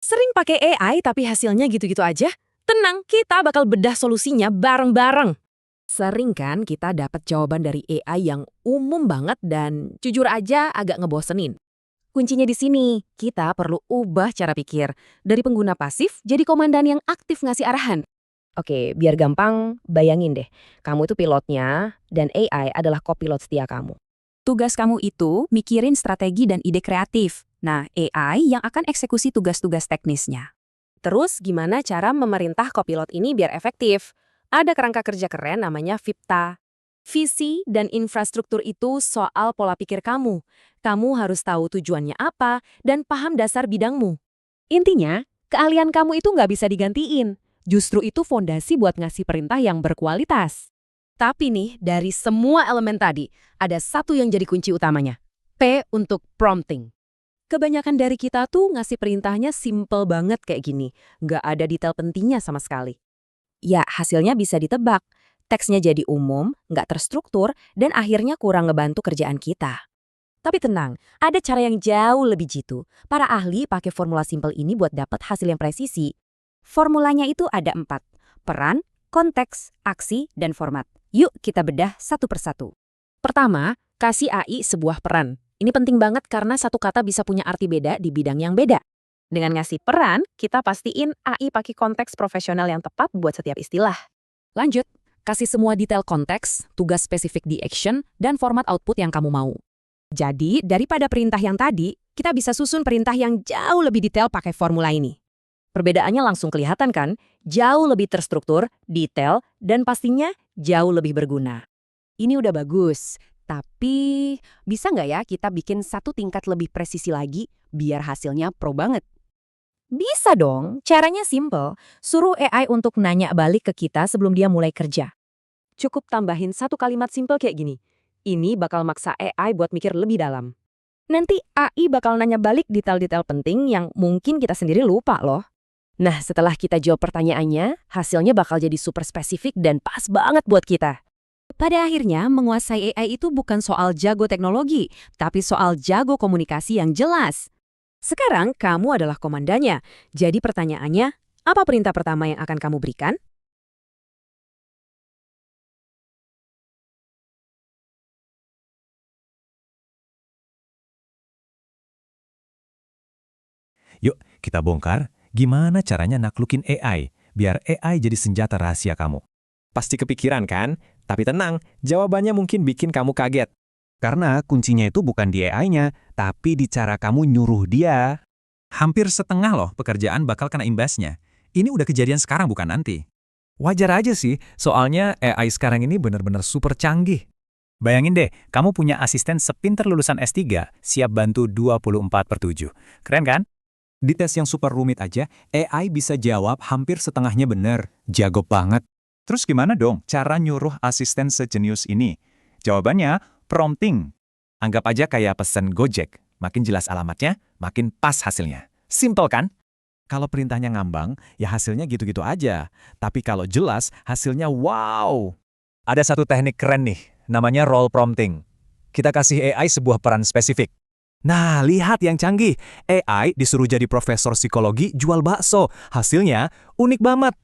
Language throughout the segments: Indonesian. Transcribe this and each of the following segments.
Sering pakai AI tapi hasilnya gitu-gitu aja? Tenang, kita bakal bedah solusinya bareng-bareng. Sering kan kita dapat jawaban dari AI yang umum banget dan jujur aja agak ngebosenin. Kuncinya di sini, kita perlu ubah cara pikir. Dari pengguna pasif jadi komandan yang aktif ngasih arahan. Oke, biar gampang, bayangin deh. Kamu itu pilotnya, dan AI adalah kopilot setia kamu. Tugas kamu itu mikirin strategi dan ide kreatif. Nah, AI yang akan eksekusi tugas-tugas teknisnya. Terus gimana cara memerintah kopilot ini biar efektif? Ada kerangka kerja keren namanya VIPTA. Visi dan infrastruktur itu soal pola pikir kamu. Kamu harus tahu tujuannya apa dan paham dasar bidangmu. Intinya, keahlian kamu itu nggak bisa digantiin. Justru itu fondasi buat ngasih perintah yang berkualitas. Tapi nih, dari semua elemen tadi, ada satu yang jadi kunci utamanya. P untuk prompting. Kebanyakan dari kita tuh ngasih perintahnya simple banget kayak gini. Nggak ada detail pentingnya sama sekali. Ya, hasilnya bisa ditebak. Teksnya jadi umum, nggak terstruktur, dan akhirnya kurang ngebantu kerjaan kita. Tapi tenang, ada cara yang jauh lebih jitu. Para ahli pakai formula simple ini buat dapat hasil yang presisi. Formulanya itu ada 4. Peran, konteks, aksi, dan format. Yuk kita bedah satu persatu. Pertama, kasih AI sebuah peran. Ini penting banget karena satu kata bisa punya arti beda di bidang yang beda. Dengan ngasih peran, kita pastiin AI pakai konteks profesional yang tepat buat setiap istilah. Lanjut, kasih semua detail konteks, tugas spesifik di action, dan format output yang kamu mau. Jadi, daripada perintah yang tadi, kita bisa susun perintah yang jauh lebih detail pakai formula ini. Perbedaannya langsung kelihatan kan? Jauh lebih terstruktur, detail, dan pastinya jauh lebih berguna. Ini udah bagus, tapi bisa nggak ya kita bikin satu tingkat lebih presisi lagi biar hasilnya pro banget? Bisa dong, caranya simple. Suruh AI untuk nanya balik ke kita sebelum dia mulai kerja. Cukup tambahin satu kalimat simple kayak gini. Ini bakal maksa AI buat mikir lebih dalam. Nanti AI bakal nanya balik detail-detail penting yang mungkin kita sendiri lupa loh. Nah, setelah kita jawab pertanyaannya, hasilnya bakal jadi super spesifik dan pas banget buat kita. Pada akhirnya, menguasai AI itu bukan soal jago teknologi, tapi soal jago komunikasi yang jelas. Sekarang, kamu adalah komandannya. Jadi pertanyaannya, apa perintah pertama yang akan kamu berikan? Yuk, kita bongkar gimana caranya naklukin AI, biar AI jadi senjata rahasia kamu. Pasti kepikiran kan? Tapi tenang, jawabannya mungkin bikin kamu kaget. Karena kuncinya itu bukan di AI-nya, tapi di cara kamu nyuruh dia. Hampir setengah loh pekerjaan bakal kena imbasnya. Ini udah kejadian sekarang bukan nanti. Wajar aja sih, soalnya AI sekarang ini benar-benar super canggih. Bayangin deh, kamu punya asisten sepinter lulusan S3, siap bantu 24/7. Keren kan? Di tes yang super rumit aja, AI bisa jawab hampir setengahnya benar. Jago banget. Terus gimana dong cara nyuruh asisten sejenius ini? Jawabannya, prompting. Anggap aja kayak pesen Gojek. Makin jelas alamatnya, makin pas hasilnya. Simple kan? Kalau perintahnya ngambang, ya hasilnya gitu-gitu aja. Tapi kalau jelas, hasilnya wow. Ada satu teknik keren nih, namanya role prompting. Kita kasih AI sebuah peran spesifik. Nah, lihat yang canggih. AI disuruh jadi profesor psikologi jual bakso. Hasilnya unik banget.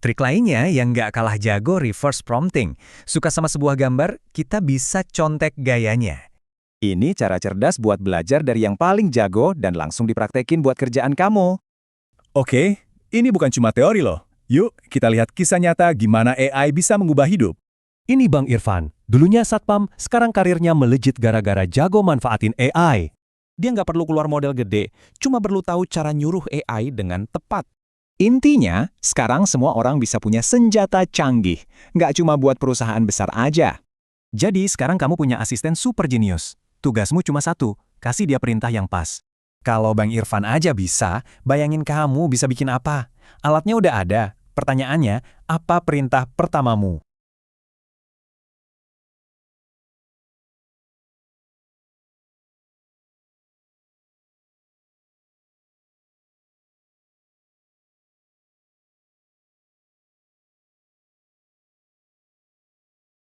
Trik lainnya yang nggak kalah jago reverse prompting. Suka sama sebuah gambar, kita bisa contek gayanya. Ini cara cerdas buat belajar dari yang paling jago dan langsung dipraktekin buat kerjaan kamu. Oke, ini bukan cuma teori loh. Yuk, kita lihat kisah nyata gimana AI bisa mengubah hidup. Ini Bang Irfan. Dulunya satpam, sekarang karirnya melejit gara-gara jago manfaatin AI. Dia nggak perlu keluar model gede, cuma perlu tahu cara nyuruh AI dengan tepat. Intinya, sekarang semua orang bisa punya senjata canggih. Nggak cuma buat perusahaan besar aja. Jadi sekarang kamu punya asisten super jenius. Tugasmu cuma satu, kasih dia perintah yang pas. Kalau Bang Irfan aja bisa, bayangin kamu bisa bikin apa. Alatnya udah ada, pertanyaannya, apa perintah pertamamu?